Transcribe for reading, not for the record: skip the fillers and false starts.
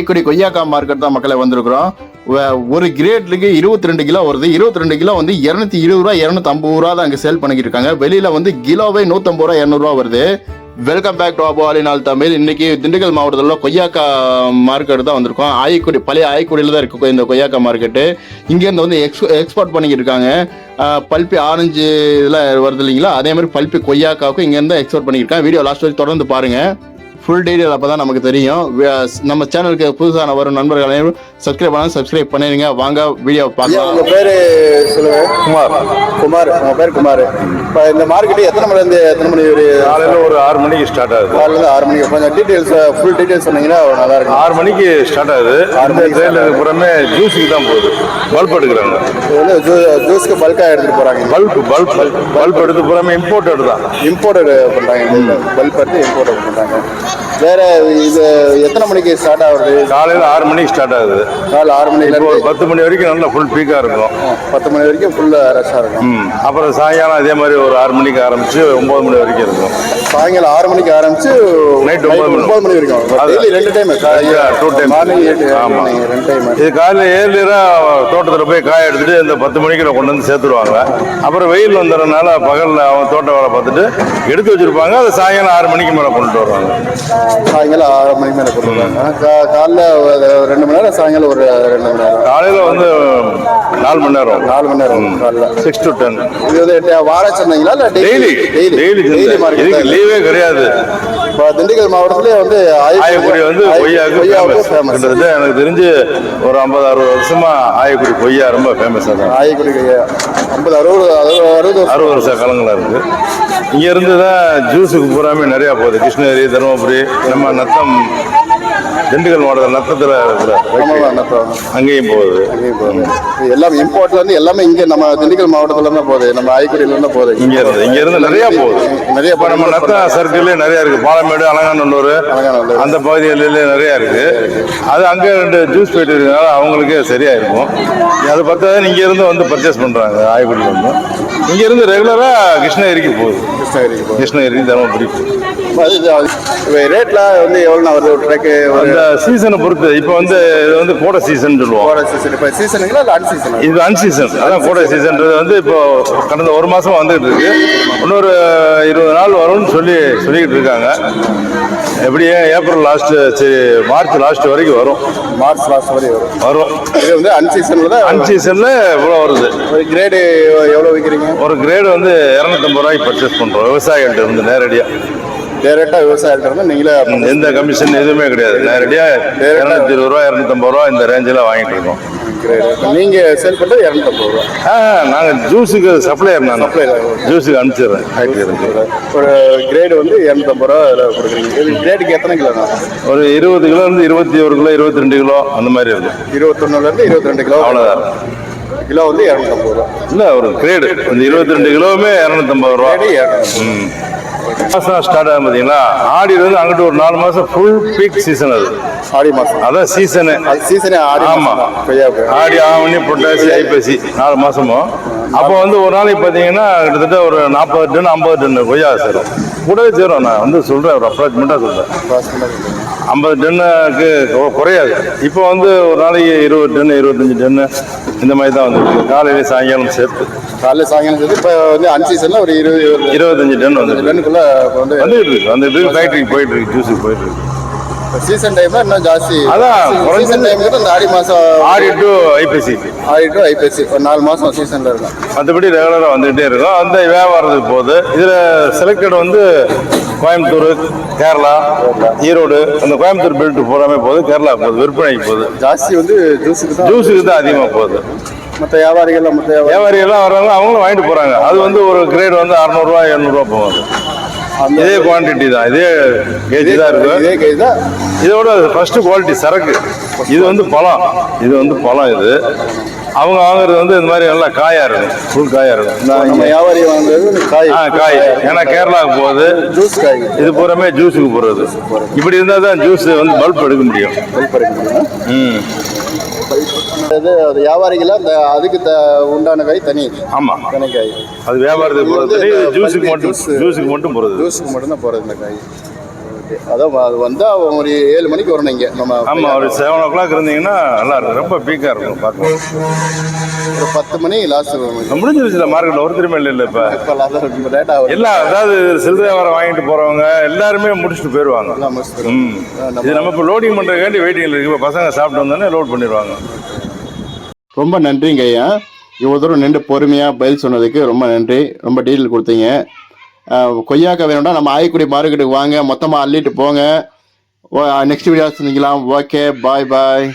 ஆய்க்குடி கொய்யாக்கா மார்க்கெட் தான் மக்களை வந்திருக்கிறோம். ஒரு கிரேட்லுக்கு 22 கிலோ வருது. 22 கிலோ வந்து 220 ரூபா 250 ரூபா தான் அங்கே சேல் பண்ணிக்கிட்டு இருக்காங்க. வெளியில வந்து கிலோவே 150 ரூபா 200 ரூபா வருது. வெல்கம் பேக் டு அபோலினால் தமிழ். இன்னைக்கு திண்டுக்கல் மாவட்டத்தில் கொய்யாக்கா மார்க்கெட் தான் வந்திருக்கோம். ஆய்க்குடி பழைய ஆய்க்குடியில் தான் இருக்கு இந்த கொய்யாக்கா மார்க்கெட்டு. இங்கேருந்து வந்து எக்ஸ்போர்ட் பண்ணிக்கிட்டு இருக்காங்க. பல்பி ஆரஞ்சு இதெல்லாம் வருது இல்லைங்களா, அதே மாதிரி பல்பி கொய்யாக்காவுக்கும் இங்கேருந்து எக்ஸ்போர்ட் பண்ணிக்கிட்டு இருக்காங்க. வீடியோ லாஸ்ட் வரைக்கும் தொடர்ந்து பாருங்க. ஃபுல் டீட்டெயில் அப்போ தான் நமக்கு தெரியும். நம்ம சேனலுக்கு புதுசான வரும் நண்பர்களையும் சப்ஸ்கிரைப் பண்ணிடுங்க. வாங்க வீடியோ பார்க்கலாம். உங்கள் பேர் சொல்லுங்கள். குமார். உங்கள் பேர் குமார். இப்போ இந்த மார்க்கெட்டு எத்தனை மணிலேருந்து எத்தனை மணி வரை? காலையில் ஒரு 6 மணிக்கு ஸ்டார்ட் ஆகுது. காலையில் 6 மணிக்கு. கொஞ்சம் டீட்டெயில்ஸ் ஃபுல் டீட்டெயில்ஸ் சொன்னீங்கன்னா நல்லா இருக்கும். 6 மணிக்கு ஸ்டார்ட் ஆகுது. 6 மணிக்கு ட்ரெயினில் புறமே ஜூஸுக்கு தான் போகுது. பல்ப் எடுக்கிறாங்க. இது வந்து ஜூஸுக்கு பல்காக எடுத்துகிட்டு போகிறாங்க. பல்ப் எடுத்து புறமே இம்போர்ட்டட் தான். இம்போர்ட்டட் பண்ணுறாங்க. பல்ப் எடுத்து இம்போர்ட்டட் பண்ணுறாங்க. வேறு இது எத்தனை மணிக்கு ஸ்டார்ட் ஆகுது? காலையில் 6 மணிக்கு ஸ்டார்ட் ஆகுது. காலையில் 6 மணிக்கு ஒரு 10 மணி வரைக்கும் நல்லா ஃபுல் பீக்காக இருக்கும். 10 மணி வரைக்கும் ஃபுல்லாக ரஷ்ஷாக இருக்கும். அப்புறம் சாயங்காலம் அதே மாதிரி ஒரு 6 மணிக்கு ஆரம்பிச்சு 9 மணி வரைக்கும் இருக்கும். சாயங்காலம் 6 மணிக்கு ஆரம்பிச்சு நைட் 9 மணி வரைக்கும். Daily 2 time. 2 time. Morning 2 time. இது காலையில் 7 தோட்டத்தில் போய் காய எடுத்துட்டு இந்த 10 மணிக்கு கொண்டு வந்து சேர்த்துருவாங்க. அப்புறம் வெயில் வந்துடுறதுனால பகலில் அவங்க தோட்ட வேலை பார்த்துட்டு எடுத்து வச்சிருப்பாங்க. அதை சாயங்காலம் 6 மணிக்கு மேலே கொண்டுட்டு வருவாங்க. சாயங்காலம் 6 மணிக்கு மேலே கொடுத்துருவாங்க. காலைல 2 மணி நேரம், சாயங்காலம் ஒரு 2 மணி நேரம். காலையில் வந்து 4 மணி நேரம். 4 மணி நேரம் காலைல 6 to 10. இது வந்து வாரம் சொன்னீங்களா இல்லை டெய்லி மார்க்கெட்? லீவே கிடையாது. இப்போ திண்டுக்கல் மாவட்டத்திலே வந்து ஆயக்குடி வந்து கொய்யாவுக்கு ஃபேமஸ். கிட்டத்தட்ட எனக்கு தெரிஞ்சு ஒரு 50-60 வருஷமா ஆயக்குடி கொய்யா ரொம்ப ஃபேமஸாக தான். ஆயக்குடி கொய்யா 50-60 வருஷ காலங்களாக இருக்கு. இங்க இருந்து தான் ஜூஸுக்கு பூராமே நிறையா போகுது. கிருஷ்ணகிரி, தருமபுரி, நம்ம நத்தம், திண்டுக்கல் மாவட்டத்தில் நத்தத்தில் அங்கேயும் போகுது. எல்லாம் இம்போர்ட்ல இருந்து எல்லாமே இங்கே நம்ம திண்டுக்கல் மாவட்டத்தில் தான் போகுது. நம்ம ஆயக்குடியில இருந்து போகுது. இங்க இருந்து நிறைய போகுது. நிறைய இப்போ நம்ம நத்த சர்க்கிள்லேயே நிறைய இருக்கு. பாலமேடு, அலங்காநல்லூர் அந்த பகுதிகளிலே நிறையா இருக்கு. அது அங்கே 2 ஜூஸ் போயிட்டு இருக்கனால அவங்களுக்கே சரியா இருக்கும். அது பார்த்தா இங்க இருந்து வந்து பர்ச்சேஸ் பண்றாங்க. ஆயக்குடியில் வந்து இங்க இருந்து ரெகுலரா கிருஷ்ணகிரிக்கு போகுது. கிருஷ்ணகிரி, தருமபுரி. ரேட்லாம் வந்து எவ்வளோ வருது ஒரு ட்ரக்கு? அந்த சீசனை பொறுத்து. இப்போ வந்து இது வந்து கோடை சீசன் சொல்லுவோம். கோடை சீசன். இப்போ சீசனுங்களா இல்லை அன்சீசன்? இது அன்சீசன். அதான் கோடை சீசன்றது வந்து இப்போ கடந்த 1 மாசமா வந்துகிட்டு இருக்கு. இன்னொரு 20 நாள் வரும்னு சொல்லிக்கிட்டு இருக்காங்க. எப்படியே ஏப்ரல் லாஸ்ட், சரி மார்ச் லாஸ்ட் வரைக்கும் வரும். மார்ச் லாஸ்ட் வரைக்கும் வரும். இது வந்து அன்சீசன்ல தான். அன்சீசன்ல இவ்வளோ வருது. ஒரு கிரேடு எவ்வளோ விற்கிறீங்க? ஒரு கிரேடு வந்து 250 ரூபாய்க்கு பர்ச்சேஸ் பண்றோம். விவசாயிகள்ட்ட இருந்து டேரக்டா விவசாயிகிட்ட இருந்து நீங்களே எந்த கமிஷன் எதுவுமே கிடையாது. நேரடியா 220 ரூபா 250 ரூபா இந்த ரேஞ்சில் வாங்கிட்டு இருக்கோம். நீங்க சேல் பண்றது 250 ரூபா. நாங்க ஜூஸுக்கு சப்ளையர். நான் ஜூஸுக்கு அனுப்பிச்சிடுறேன். ஒரு கிரேடு வந்து 250 ரூபா கொடுக்குறீங்க. இது கிரேடுக்கு எத்தனை கிலோ? ஒரு 20 கிலோ இருந்து 21 கிலோ 22 கிலோ அந்த மாதிரி இருக்கு. 21 இருந்து 22 கிலோ அவ்வளோதான். கிலோ வந்து 250 ரூபா. இல்லை, ஒரு கிரேடு இந்த 22 கிலோவுமே 250 ரூபா. மாசம் ஸ்டார்ட் ஆகும் பார்த்தீங்களா. ஆடி வந்து அங்கிட்டு ஒரு 4 மாசம் ஃபுல் பீக் சீசன். அது ஆடி மாசம். அதான் சீசனு. ஆமா, ஆடி, ஆவணி, புரட்டாசி, ஐப்பசி 4 மாசமும். அப்போ வந்து ஒரு நாளைக்கு பார்த்தீங்கன்னா கிட்டத்தட்ட ஒரு 40 டன் 50 டன் கொய்யா சேரும். கூடவே சேரும். நான் வந்து சொல்றேன், ஒரு அப்ராக்சிமேட்டாக சொல்றேன். 50 டன்னுக்கு குறையாது. இப்போ வந்து ஒரு நாளைக்கு 20 டன் 25 டன்னு இந்த மாதிரி தான் வந்துருக்கு. காலையில சாயங்காலம் சேர்த்து. காலையில் சாயங்காலம் சேர்த்து இப்போ வந்து அன்சீசனில் ஒரு 25 டன் வந்து டன்னுக்குள்ளே வந்துட்டு ஃபேக்ட்ரிக்கு போயிட்டு இருக்கு. ஜூஸுக்கு போயிட்டு இருக்கு. சீசன் டைம்ல இன்னும் ஜாஸ்தி. அதான் சீசன் டைமுக்கு இந்த ஆடி மாதம், ஆடி டு ஐப்பசி ஒரு 4 மாதம் சீசனில் இருக்கும். மற்றபடி ரெகுலராக வந்துகிட்டே இருக்கும். அந்த வியாபாரத்துக்கு போகுது. இதில் செலக்டட் வந்து கோயம்புத்தூர், கேரளா, ஈரோடு, அந்த கோயம்புத்தூர் பெல்ட் பூராமே போகுது. கேரளா போகுது, விற்பனைக்கு போகுது. ஜாஸ்தி வந்து ஜூஸுக்கு தான் அதிகமாக போகுது. மற்ற வியாபாரிகள்லாம் வர்றாங்க, அவங்களும் வாங்கிட்டு போகிறாங்க. அது வந்து ஒரு கிரேட் வந்து 600 ரூபா 700 ரூபா போகுது. இதே குவான்டிட்டி தான், இதே கேஜி தான் இருக்கு. இதோட ஃபர்ஸ்ட் குவாலிட்டி சரக்கு. இது வந்து பழம். இது அவங்க வாங்குறது வந்து இந்த மாதிரி நல்லா காயா இருக்கும். ஃபுல் காயா இருக்கும். வியாபாரி வாங்குறது காய். ஏன்னா கேரளாவுக்கு போகுது ஜூஸ் காய். இது பூராமே ஜூஸுக்கு போகிறது. இப்படி இருந்தால் தான் ஜூஸ் வந்து பல்ப் எடுக்க முடியும். அது வியாபாரிகள் அந்த அதுக்கு உண்டான காய் தனி. ஆமாம், தனி காய். அது வியாபாரத்துக்கு போகிறது. ஜூஸுக்கு மட்டும் போகிறது. ஜூஸுக்கு மட்டும் தான் போகிறது இந்த காய். அதான் வந்தா ஒரு 7 மணிக்கு வரணும் இங்க நம்ம. ஆமாம், ஒரு 7 o'clock இருந்தீங்கன்னா நல்லா இருக்கும், ரொம்ப பீக்காக இருக்கும் பார்க்கலாம். ஒரு 10 மணி லாஸ்ட் முடிஞ்சிருச்சுல மார்க்கெட்டில் ஒரு திரும்ப இல்லை இப்போ இப்போ லேட் ஆகும். எல்லாம். அதாவது சில்லறை வியாபாரம் வாங்கிட்டு போகிறவங்க எல்லாருமே முடிச்சுட்டு போயிடுவாங்க. இது நம்ம இப்போ லோடிங் பண்ணுறதுக்காண்டி வெயிட்டிங் இருக்கு. இப்போ பசங்க சாப்பிட்டு வந்தோடனே லோட் பண்ணிடுவாங்க. ரொம்ப நன்றிங்க ஐயா, இவ்வளோ தூரம் நின்று பொறுமையாக பதில் சொன்னதுக்கு ரொம்ப நன்றி. ரொம்ப டீட்டெயில் கொடுத்தீங்க. கொய்யாக்காய் வேணும்னா நம்ம ஆய்க்குடி மார்க்கெட்டுக்கு வாங்க, மொத்தமாக அள்ளிட்டு போங்க. நெக்ஸ்ட் வீடியோ சந்திக்கலாம். ஓகே, பாய் பாய்.